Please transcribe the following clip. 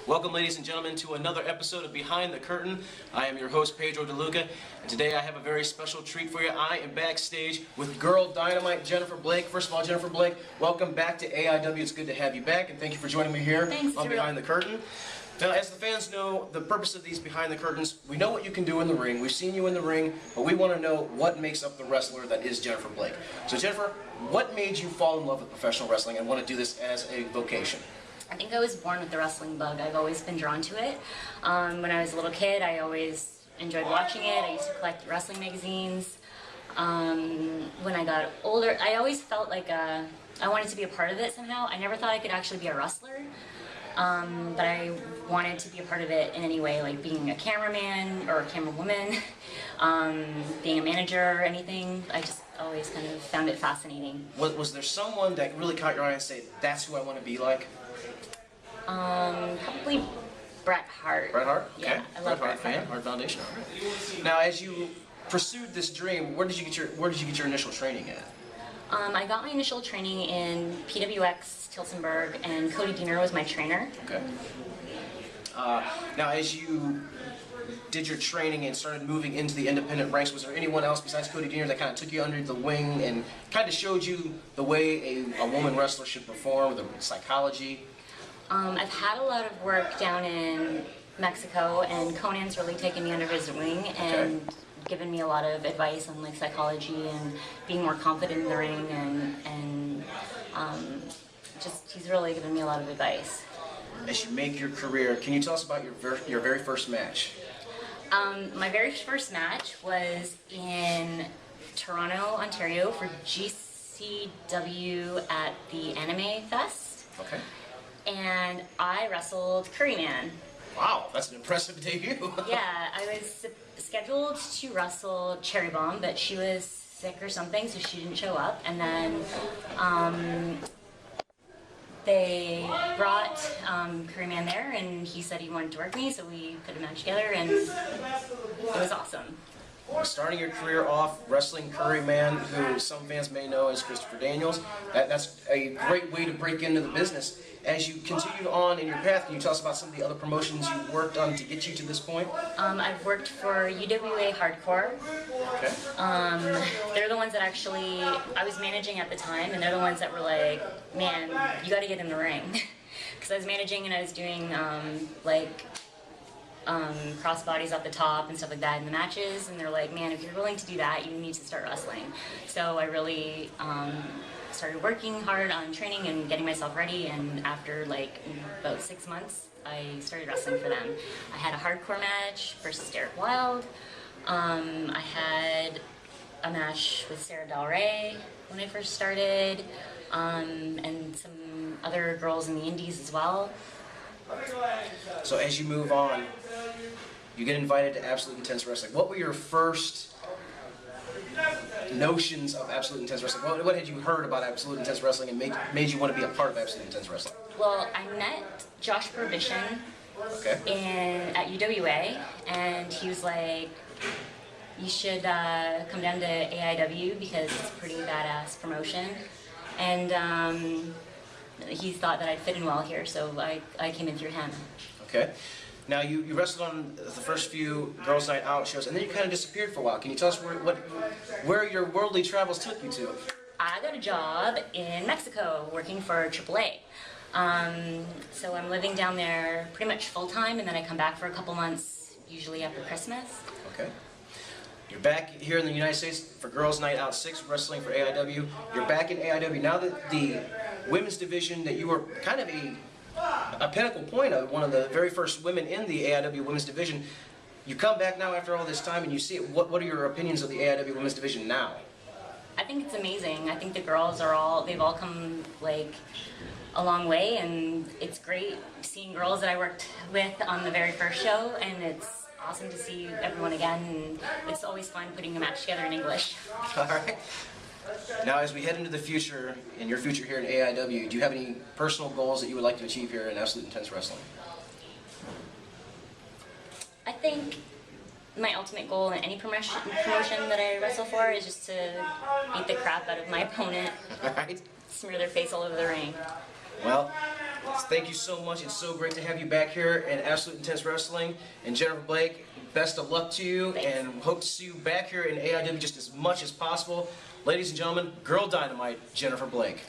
Welcome, ladies and gentlemen, to another episode of Behind the Curtain. I am your host, Pedro DeLuca, and today I have a very special treat for you. I am backstage with girl Dynamite, Jennifer Blake. First of all, Jennifer Blake, welcome back to AIW. It's good to have you back, and thank you for joining me here on Behind the Curtain. Now, as the fans know, the purpose of these Behind the Curtains, we know what you can do in the ring. We've seen you in the ring, but we want to know what makes up the wrestler that is Jennifer Blake. So, Jennifer, what made you fall in love with professional wrestling and want to do this as a vocation? I think I was born with the wrestling bug. I've always been drawn to it. When I was a little kid, I always enjoyed watching it. I used to collect wrestling magazines. When I got older, I always felt like I wanted to be a part of it somehow. I never thought I could actually be a wrestler, but I wanted to be a part of it in any way, like being a cameraman or a camerawoman, being a manager or anything. I just always kind of found it fascinating. Was there someone that really caught your eye and said, that's who I want to be like? Probably Bret Hart. Bret Hart? Okay. Yeah, I love Bret Hart. Hart Foundation. All right. Now, as you pursued this dream, where did you get your initial training at? I got my initial training in PWX Tilsonburg, and Cody Deaner was my trainer. Okay. Now, as you did your training and started moving into the independent ranks, was there anyone else besides Cody Deaner that kind of took you under the wing and kind of showed you the way a woman wrestler should perform, the psychology? I've had a lot of work down in Mexico, and Conan's really taken me under his wing and given me a lot of advice on like psychology and being more confident in the ring, and just he's really given me a lot of advice. As you make your career, can you tell us about your very first match? My very first match was in Toronto, Ontario for GCW at the Anime Fest. Okay. And I wrestled Curryman. Wow, that's an impressive debut. Yeah, I was scheduled to wrestle Cherry Bomb, but she was sick or something, so she didn't show up. And then they brought Curryman there, and he said he wanted to work me, so we put a match together, and it was awesome. Starting your career off wrestling Curryman, who some fans may know as Christopher Daniels, that's a great way to break into the business. As you continue on in your path, can you tell us about some of the other promotions you worked on to get you to this point? I've worked for UWA Hardcore. Okay. They're the ones that actually I was managing at the time, and they're the ones that were like, man, you got to get in the ring. Because I was managing and I was doing cross bodies off the top and stuff like that in the matches, and they're like, man, if you're willing to do that, you need to start wrestling. So I really started working hard on training and getting myself ready, and after like about 6 months, I started wrestling for them. I had a hardcore match versus Derek Wilde. I had a match with Sarah Del Rey when I first started, and some other girls in the indies as well. So as you move on, you get invited to Absolute Intense Wrestling. What were your first notions of Absolute Intense Wrestling? What had you heard about Absolute Intense Wrestling and made you want to be a part of Absolute Intense Wrestling? Well, I met Josh Prohibition at UWA, and he was like, you should come down to AIW because it's a pretty badass promotion. And he thought that I'd fit in well here, so I came in through him. Okay. Now, you wrestled on the first few Girls' Night Out shows, and then you kind of disappeared for a while. Can you tell us where your worldly travels took you to? I got a job in Mexico working for AAA. So I'm living down there pretty much full-time, and then I come back for a couple months, usually after Christmas. Okay. You're back here in the United States for Girls' Night Out 6, wrestling for AIW. You're back in AIW. Now that the women's division, that you were kind of a pinnacle point of, one of the very first women in the AIW women's division, you come back now after all this time and you see it. What are your opinions of the AIW women's division now? I think it's amazing. I think the girls they've all come like a long way, and it's great seeing girls that I worked with on the very first show, and it's awesome to see everyone again, and it's always fun putting a match together in English. All right. Now, as we head into the future, in your future here in AIW, do you have any personal goals that you would like to achieve here in Absolute Intense Wrestling? I think my ultimate goal in any promotion that I wrestle for is just to beat the crap out of my opponent, smear their face all over the ring. Well, Thank you so much. It's so great to have you back here in Absolute Intense Wrestling. And Jennifer Blake, best of luck to you. Thanks. And hope to see you back here in AIW just as much as possible. Ladies and gentlemen, Girl Dynamite, Jennifer Blake.